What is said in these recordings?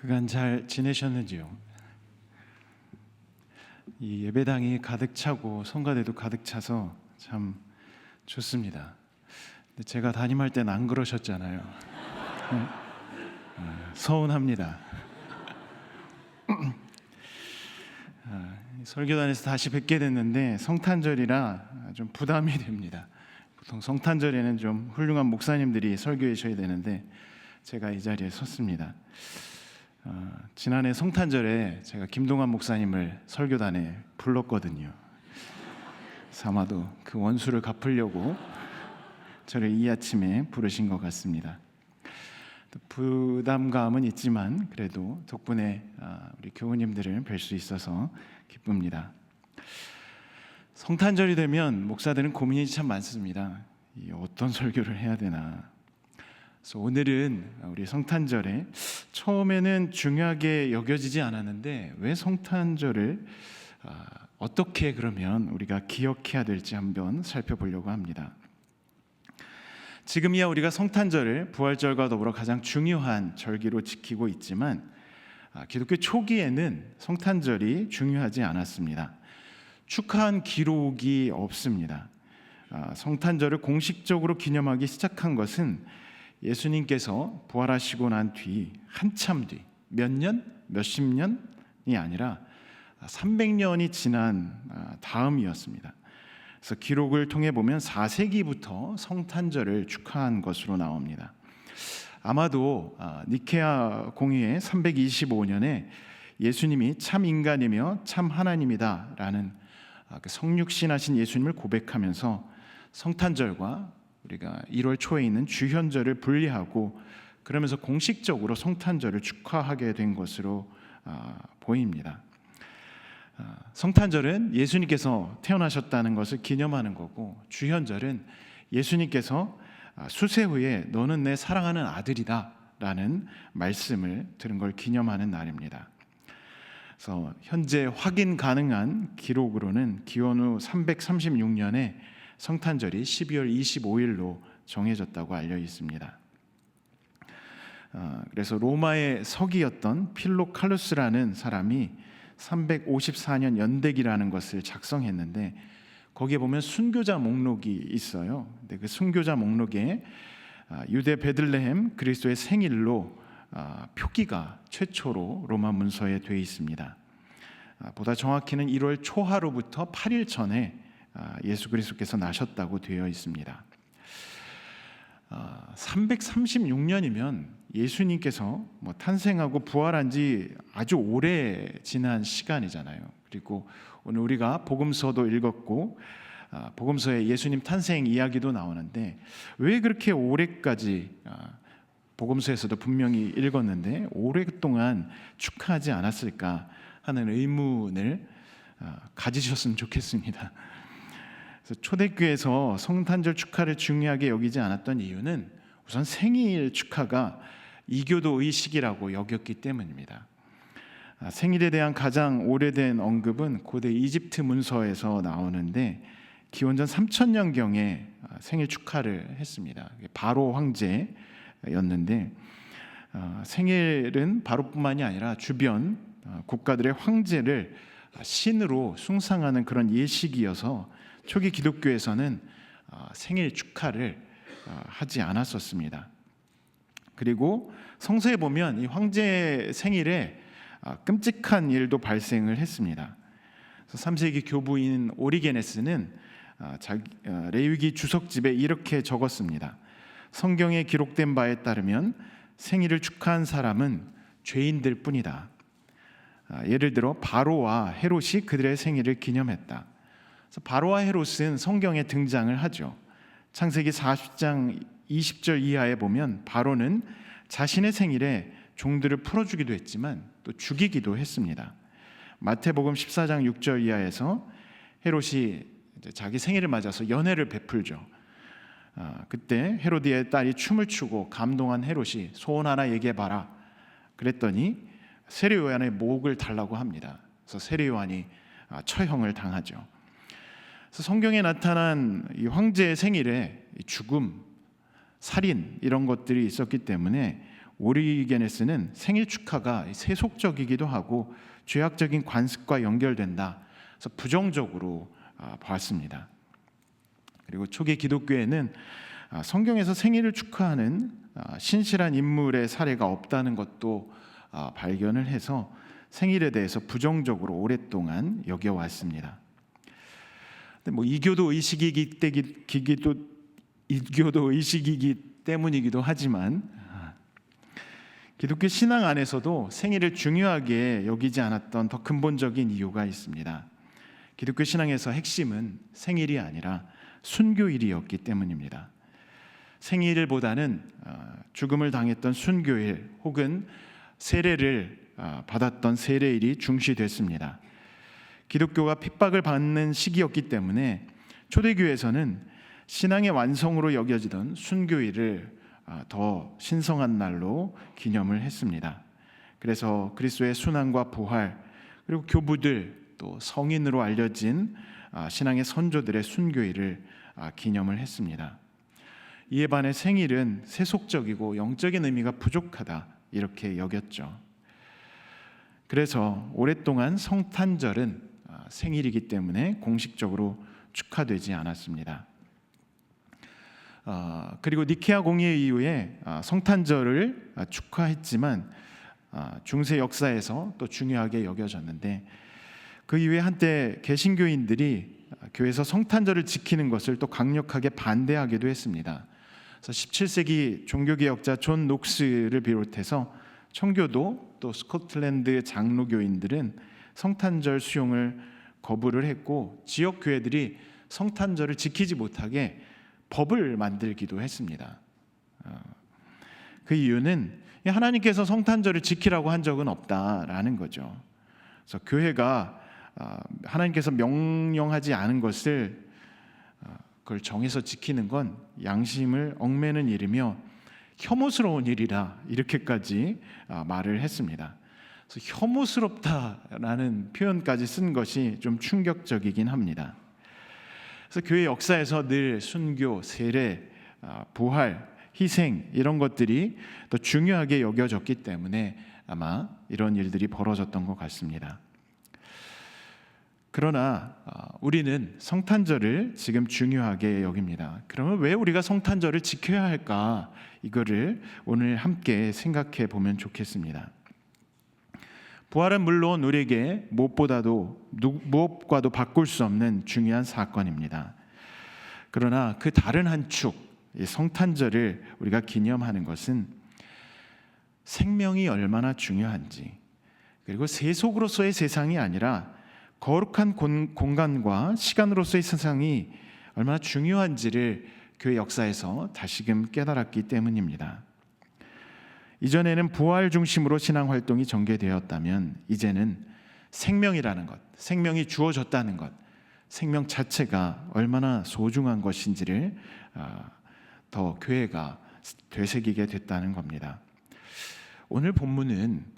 그간 잘 지내셨는지요? 이 예배당이 가득 차고 성가대도 가득 차서 참 좋습니다. 근데 제가 담임할 때는 안 그러셨잖아요. 서운합니다. 설교단에서 다시 뵙게 됐는데 성탄절이라 좀 부담이 됩니다. 보통 성탄절에는 좀 훌륭한 목사님들이 설교해 주셔야 되는데 제가 이 자리에 섰습니다. 지난해 성탄절에 제가 김동환 목사님을 설교단에 불렀거든요. 그래서 아마도 그 원수를 갚으려고 저를 이 아침에 부르신 것 같습니다. 부담감은 있지만 그래도 덕분에 우리 교우님들을 뵐 수 있어서 기쁩니다. 성탄절이 되면 목사들은 고민이 참 많습니다. 어떤 설교를 해야 되나. 그래서 오늘은 우리 성탄절에 처음에는 중요하게 여겨지지 않았는데 왜 성탄절을 어떻게 그러면 우리가 기억해야 될지 한번 살펴보려고 합니다. 지금이야 우리가 성탄절을 부활절과 더불어 가장 중요한 절기로 지키고 있지만 기독교 초기에는 성탄절이 중요하지 않았습니다. 축하한 기록이 없습니다. 성탄절을 공식적으로 기념하기 시작한 것은 예수님께서 부활하시고 난 뒤 한참 뒤 몇 년, 몇십 년이 아니라 300년이 지난 다음이었습니다. 그래서 기록을 통해 보면 4세기부터 성탄절을 축하한 것으로 나옵니다. 아마도 니케아 공의회 325년에 예수님이 참 인간이며 참 하나님이다라는 성육신하신 예수님을 고백하면서 성탄절과 우리가 1월 초에 있는 주현절을 분리하고 그러면서 공식적으로 성탄절을 축하하게 된 것으로 보입니다. 성탄절은 예수님께서 태어나셨다는 것을 기념하는 거고 주현절은 예수님께서 수세 후에 너는 내 사랑하는 아들이다 라는 말씀을 들은 걸 기념하는 날입니다. 그래서 현재 확인 가능한 기록으로는 기원후 336년에 성탄절이 12월 25일로 정해졌다고 알려 있습니다. 그래서 로마의 서기였던 필로칼루스라는 사람이 354년 연대기라는 것을 작성했는데 거기에 보면 순교자 목록이 있어요. 근데 그 순교자 목록에 유대 베들레헴 그리스도의 생일로 표기가 최초로 로마 문서에 되어 있습니다. 보다 정확히는 1월 초하루부터 8일 전에 예수 그리스도께서 나셨다고 되어 있습니다. 336년이면 예수님께서 탄생하고 부활한 지 아주 오래 지난 시간이잖아요. 그리고 오늘 우리가 복음서도 읽었고 복음서에 예수님 탄생 이야기도 나오는데 왜 그렇게 오래까지 복음서에서도 분명히 읽었는데 오랫동안 축하하지 않았을까 하는 의문을 가지셨으면 좋겠습니다. 그래서 초대교회에서 성탄절 축하를 중요하게 여기지 않았던 이유는 우선 생일 축하가 이교도 의식이라고 여겼기 때문입니다. 생일에 대한 가장 오래된 언급은 고대 이집트 문서에서 나오는데 기원전 3000년경에 생일 축하를 했습니다. 바로 황제였는데 생일은 바로뿐만이 아니라 주변 국가들의 황제를 신으로 숭상하는 그런 예식이어서 초기 기독교에서는 생일 축하를 하지 않았었습니다. 그리고 성서에 보면 이 황제 생일에 끔찍한 일도 발생을 했습니다. 그래서 3세기 교부인 오리게네스는 레위기 주석집에 이렇게 적었습니다. 성경에 기록된 바에 따르면 생일을 축하한 사람은 죄인들 뿐이다. 예를 들어 바로와 헤롯이 그들의 생일을 기념했다. 그래서 바로와 헤롯은 성경에 등장을 하죠. 창세기 40장 20절 이하에 보면 바로는 자신의 생일에 종들을 풀어주기도 했지만 또 죽이기도 했습니다. 마태복음 14장 6절 이하에서 헤롯이 자기 생일을 맞아서 연회를 베풀죠. 그때 헤로디의 딸이 춤을 추고 감동한 헤롯이 소원 하나 얘기해봐라 그랬더니 세례 요한의 목을 달라고 합니다. 그래서 세례 요한이 처형을 당하죠. 그래서 성경에 나타난 이 황제의 생일에 죽음, 살인 이런 것들이 있었기 때문에 오리게네스는 생일 축하가 세속적이기도 하고 죄악적인 관습과 연결된다. 그래서 부정적으로 봤습니다. 그리고 초기 기독교에는 성경에서 생일을 축하하는 신실한 인물의 사례가 없다는 것도 발견을 해서 생일에 대해서 부정적으로 오랫동안 여겨왔습니다. 근데 이교도 의식이기 때문이기도 하지만 기독교 신앙 안에서도 생일을 중요하게 여기지 않았던 더 근본적인 이유가 있습니다. 기독교 신앙에서 핵심은 생일이 아니라 순교일이었기 때문입니다. 생일보다는 죽음을 당했던 순교일 혹은 세례를 받았던 세례일이 중시됐습니다. 기독교가 핍박을 받는 시기였기 때문에 초대교회에서는 신앙의 완성으로 여겨지던 순교일을 더 신성한 날로 기념을 했습니다. 그래서 그리스도의 순환과 부활, 그리고 교부들 또 성인으로 알려진 신앙의 선조들의 순교일을 기념을 했습니다. 이에 반해 생일은 세속적이고 영적인 의미가 부족하다 이렇게 여겼죠. 그래서 오랫동안 성탄절은 생일이기 때문에 공식적으로 축하되지 않았습니다. 그리고 니케아 공의 이후에 성탄절을 축하했지만 중세 역사에서 또 중요하게 여겨졌는데 그 이후에 한때 개신교인들이 교회에서 성탄절을 지키는 것을 또 강력하게 반대하기도 했습니다. 그래서 17세기 종교개혁자 존 녹스를 비롯해서 청교도 또 스코틀랜드 장로교인들은 성탄절 수용을 거부를 했고 지역 교회들이 성탄절을 지키지 못하게 법을 만들기도 했습니다. 그 이유는 하나님께서 성탄절을 지키라고 한 적은 없다라는 거죠. 그래서 교회가 하나님께서 명령하지 않은 것을 그걸 정해서 지키는 건 양심을 얽매는 일이며 혐오스러운 일이라 이렇게까지 말을 했습니다. 그래서 혐오스럽다라는 표현까지 쓴 것이 좀 충격적이긴 합니다. 그래서 교회 역사에서 늘 순교, 세례, 부활, 희생 이런 것들이 더 중요하게 여겨졌기 때문에 아마 이런 일들이 벌어졌던 것 같습니다. 그러나 우리는 성탄절을 지금 중요하게 여깁니다. 그러면 왜 우리가 성탄절을 지켜야 할까? 이거를 오늘 함께 생각해 보면 좋겠습니다. 부활은 물론 우리에게 무엇과도 바꿀 수 없는 중요한 사건입니다. 그러나 그 다른 한 축, 성탄절을 우리가 기념하는 것은 생명이 얼마나 중요한지, 그리고 세속으로서의 세상이 아니라 거룩한 공간과 시간으로서의 세상이 얼마나 중요한지를 교회 역사에서 다시금 깨달았기 때문입니다. 이전에는 부활 중심으로 신앙 활동이 전개되었다면 이제는 생명이라는 것, 생명이 주어졌다는 것, 생명 자체가 얼마나 소중한 것인지를 더 교회가 되새기게 됐다는 겁니다. 오늘 본문은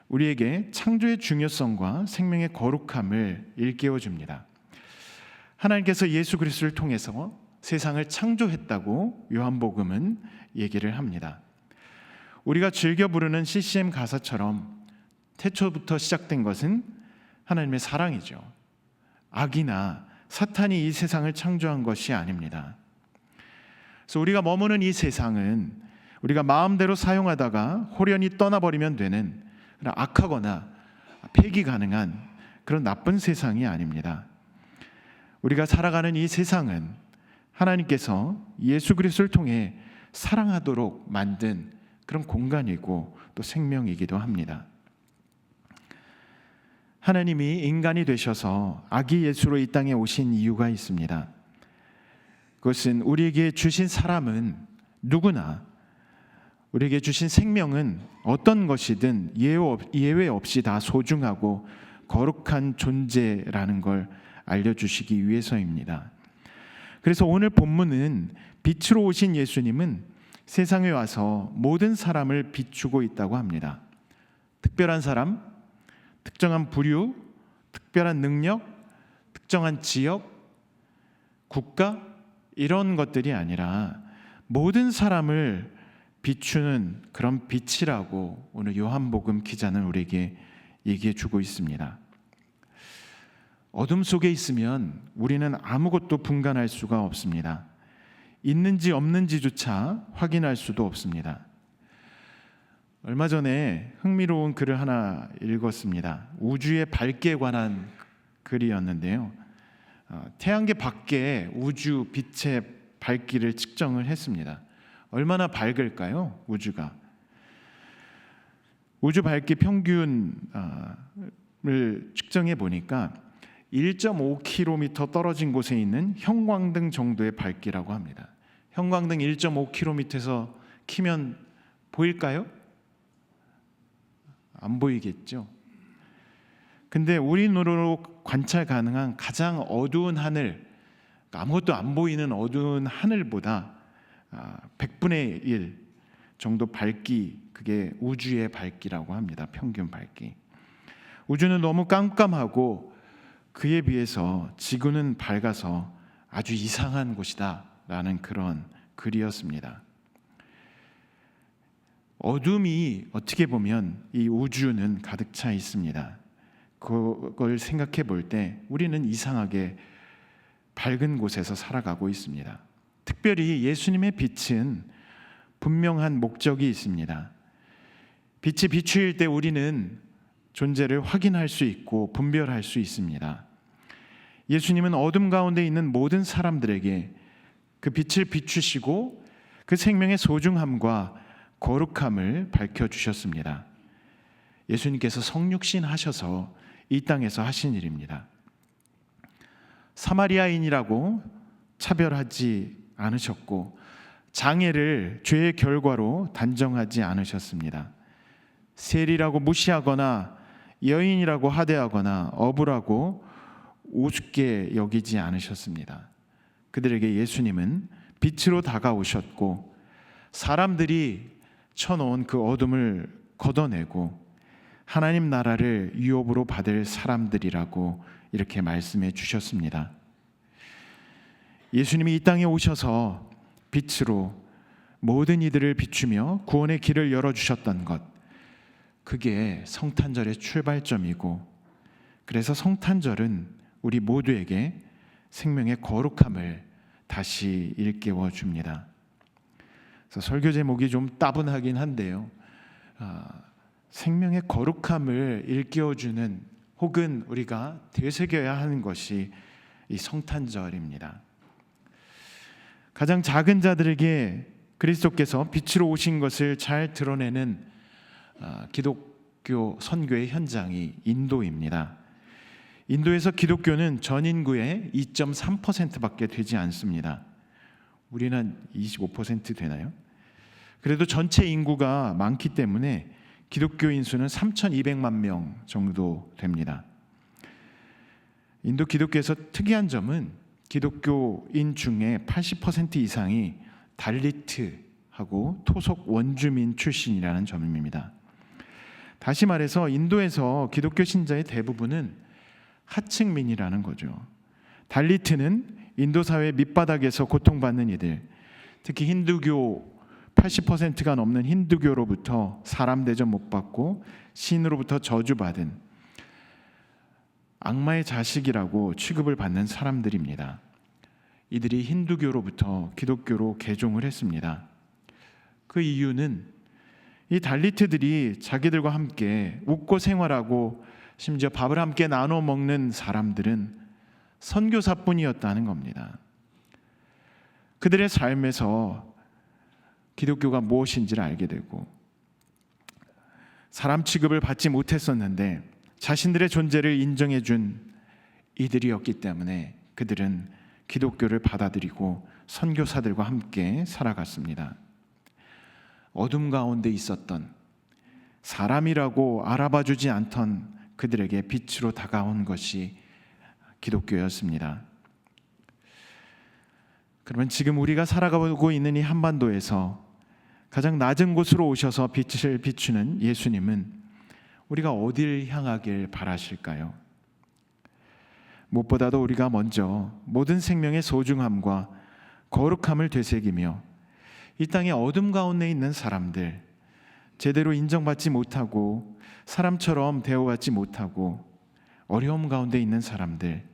우리에게 창조의 중요성과 생명의 거룩함을 일깨워 줍니다. 하나님께서 예수 그리스도를 통해서 세상을 창조했다고 요한복음은 얘기를 합니다. 우리가 즐겨 부르는 CCM 가사처럼 태초부터 시작된 것은 하나님의 사랑이죠. 악이나 사탄이 이 세상을 창조한 것이 아닙니다. 그래서 우리가 머무는 이 세상은 우리가 마음대로 사용하다가 홀연히 떠나버리면 되는 악하거나 폐기 가능한 그런 나쁜 세상이 아닙니다. 우리가 살아가는 이 세상은 하나님께서 예수 그리스도를 통해 사랑하도록 만든 그런 공간이고 또 생명이기도 합니다. 하나님이 인간이 되셔서 아기 예수로 이 땅에 오신 이유가 있습니다. 그것은 우리에게 주신 사람은 누구나, 우리에게 주신 생명은 어떤 것이든 예외 없이 다 소중하고 거룩한 존재라는 걸 알려주시기 위해서입니다. 그래서 오늘 본문은 빛으로 오신 예수님은 세상에 와서 모든 사람을 비추고 있다고 합니다. 특별한 사람, 특정한 부류, 특별한 능력, 특정한 지역, 국가 이런 것들이 아니라 모든 사람을 비추는 그런 빛이라고 오늘 요한복음 기자는 우리에게 얘기해 주고 있습니다. 어둠 속에 있으면 우리는 아무것도 분간할 수가 없습니다. 있는지 없는지조차 확인할 수도 없습니다. 얼마 전에 흥미로운 글을 하나 읽었습니다. 우주의 밝기에 관한 글이었는데요. 태양계 밖에 우주 빛의 밝기를 측정을 했습니다. 얼마나 밝을까요? 우주가. 우주 밝기 평균을 측정해 보니까 1.5km 떨어진 곳에 있는 형광등 정도의 밝기라고 합니다. 형광등 1.5km에서 키면 보일까요? 안 보이겠죠. 근데 우리 눈으로 관찰 가능한 가장 어두운 하늘, 아무것도 안 보이는 어두운 하늘보다 100분의 1 정도 밝기, 그게 우주의 밝기라고 합니다. 평균 밝기. 우주는 너무 깜깜하고 그에 비해서 지구는 밝아서 아주 이상한 곳이다 라는 그런 글이었습니다. 어둠이 어떻게 보면 이 우주는 가득 차 있습니다. 그걸 생각해 볼 때 우리는 이상하게 밝은 곳에서 살아가고 있습니다. 특별히 예수님의 빛은 분명한 목적이 있습니다. 빛이 비추일 때 우리는 존재를 확인할 수 있고 분별할 수 있습니다. 예수님은 어둠 가운데 있는 모든 사람들에게 그 빛을 비추시고 그 생명의 소중함과 거룩함을 밝혀주셨습니다. 예수님께서 성육신 하셔서 이 땅에서 하신 일입니다. 사마리아인이라고 차별하지 않으셨고 장애를 죄의 결과로 단정하지 않으셨습니다. 세리라고 무시하거나 여인이라고 하대하거나 어부라고 우습게 여기지 않으셨습니다. 그들에게 예수님은 빛으로 다가오셨고 사람들이 쳐놓은 그 어둠을 걷어내고 하나님 나라를 유업으로 받을 사람들이라고 이렇게 말씀해 주셨습니다. 예수님이 이 땅에 오셔서 빛으로 모든 이들을 비추며 구원의 길을 열어주셨던 것, 그게 성탄절의 출발점이고, 그래서 성탄절은 우리 모두에게 생명의 거룩함을 다시 일깨워 줍니다. 그래서 설교 제목이 좀 따분하긴 한데요, 생명의 거룩함을 일깨워주는 혹은 우리가 되새겨야 하는 것이 이 성탄절입니다. 가장 작은 자들에게 그리스도께서 빛으로 오신 것을 잘 드러내는 기독교 선교의 현장이 인도입니다. 인도에서 기독교는 전 인구의 2.3%밖에 되지 않습니다. 우리는 한 25% 되나요? 그래도 전체 인구가 많기 때문에 기독교인 수는 3,200만 명 정도 됩니다. 인도 기독교에서 특이한 점은 기독교인 중에 80% 이상이 달리트하고 토속 원주민 출신이라는 점입니다. 다시 말해서 인도에서 기독교 신자의 대부분은 하층민이라는 거죠. 달리트는 인도 사회 밑바닥에서 고통받는 이들, 특히 힌두교 80%가 넘는 힌두교로부터 사람 대접 못 받고 신으로부터 저주받은 악마의 자식이라고 취급을 받는 사람들입니다. 이들이 힌두교로부터 기독교로 개종을 했습니다. 그 이유는 이 달리트들이 자기들과 함께 웃고 생활하고 심지어 밥을 함께 나눠 먹는 사람들은 선교사뿐이었다는 겁니다. 그들의 삶에서 기독교가 무엇인지를 알게 되고 사람 취급을 받지 못했었는데 자신들의 존재를 인정해 준 이들이었기 때문에 그들은 기독교를 받아들이고 선교사들과 함께 살아갔습니다. 어둠 가운데 있었던 사람이라고 알아봐주지 않던 그들에게 빛으로 다가온 것이 기독교였습니다. 그러면 지금 우리가 살아가고 있는 이 한반도에서 가장 낮은 곳으로 오셔서 빛을 비추는 예수님은 우리가 어디를 향하길 바라실까요? 무엇보다도 우리가 먼저 모든 생명의 소중함과 거룩함을 되새기며 이 땅의 어둠 가운데 있는 사람들, 제대로 인정받지 못하고 사람처럼 대우받지 못하고 어려움 가운데 있는 사람들,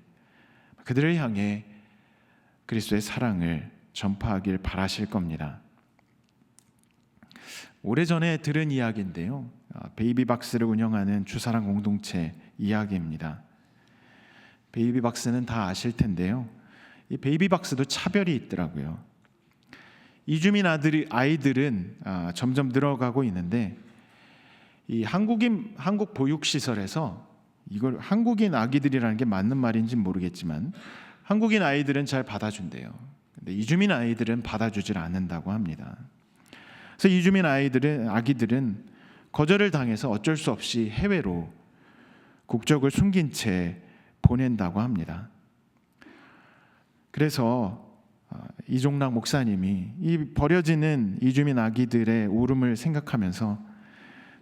그들을 향해 그리스도의 사랑을 전파하길 바라실 겁니다. 오래전에 들은 이야기인데요, 베이비박스를 운영하는 주사랑 공동체 이야기입니다. 베이비박스는 다 아실 텐데요, 이 베이비박스도 차별이 있더라고요. 이주민 아이들은 점점 늘어가고 있는데, 이 한국 보육시설에서 이걸 한국인 아기들이라는 게 맞는 말인지 모르겠지만 한국인 아이들은 잘 받아준대요. 근데 이주민 아이들은 받아주질 않는다고 합니다. 그래서 이주민 아기들은 거절을 당해서 어쩔 수 없이 해외로 국적을 숨긴 채 보낸다고 합니다. 그래서 이종락 목사님이 이 버려지는 이주민 아기들의 울음을 생각하면서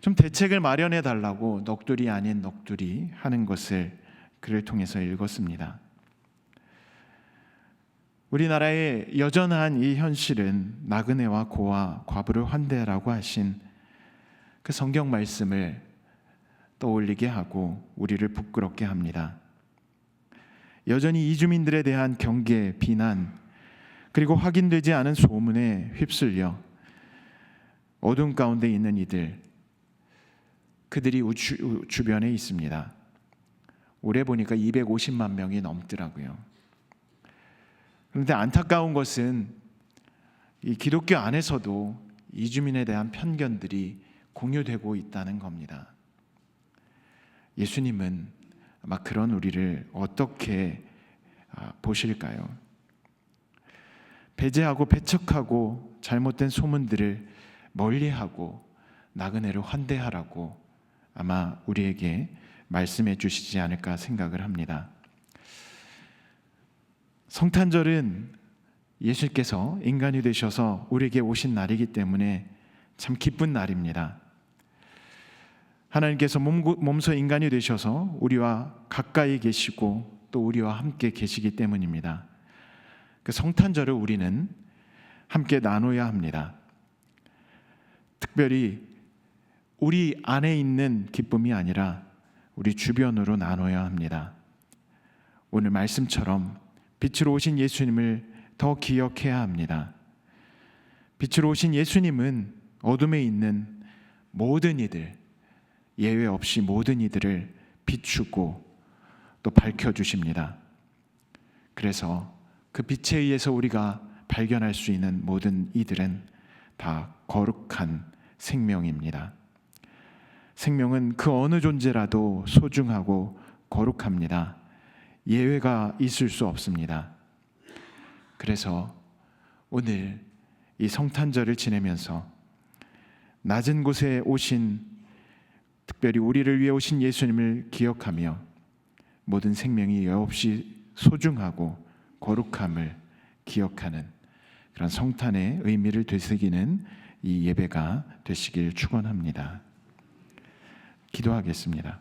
좀 대책을 마련해 달라고 넋두리 아닌 넋두리 하는 것을 글을 통해서 읽었습니다. 우리나라의 여전한 이 현실은 나그네와 고아, 과부를 환대하라고 하신 그 성경 말씀을 떠올리게 하고 우리를 부끄럽게 합니다. 여전히 이주민들에 대한 경계, 비난, 그리고 확인되지 않은 소문에 휩쓸려 어둠 가운데 있는 이들, 그들이 주변에 있습니다. 올해 보니까 250만 명이 넘더라고요. 그런데 안타까운 것은 이 기독교 안에서도 이주민에 대한 편견들이 공유되고 있다는 겁니다. 예수님은 아마 그런 우리를 어떻게 보실까요? 배제하고 배척하고 잘못된 소문들을 멀리하고 나그네를 환대하라고 아마 우리에게 말씀해 주시지 않을까 생각을 합니다. 성탄절은 예수께서 인간이 되셔서 우리에게 오신 날이기 때문에 참 기쁜 날입니다. 하나님께서 몸소 인간이 되셔서 우리와 가까이 계시고 또 우리와 함께 계시기 때문입니다. 그 성탄절을 우리는 함께 나눠야 합니다. 특별히 우리 안에 있는 기쁨이 아니라 우리 주변으로 나눠야 합니다. 오늘 말씀처럼 빛으로 오신 예수님을 더 기억해야 합니다. 빛으로 오신 예수님은 어둠에 있는 모든 이들, 예외 없이 모든 이들을 비추고 또 밝혀주십니다. 그래서 그 빛에 의해서 우리가 발견할 수 있는 모든 이들은 다 거룩한 생명입니다. 생명은 그 어느 존재라도 소중하고 거룩합니다. 예외가 있을 수 없습니다. 그래서 오늘 이 성탄절을 지내면서 낮은 곳에 오신, 특별히 우리를 위해 오신 예수님을 기억하며 모든 생명이 예외 없이 소중하고 거룩함을 기억하는 그런 성탄의 의미를 되새기는 이 예배가 되시길 축원합니다. 기도하겠습니다.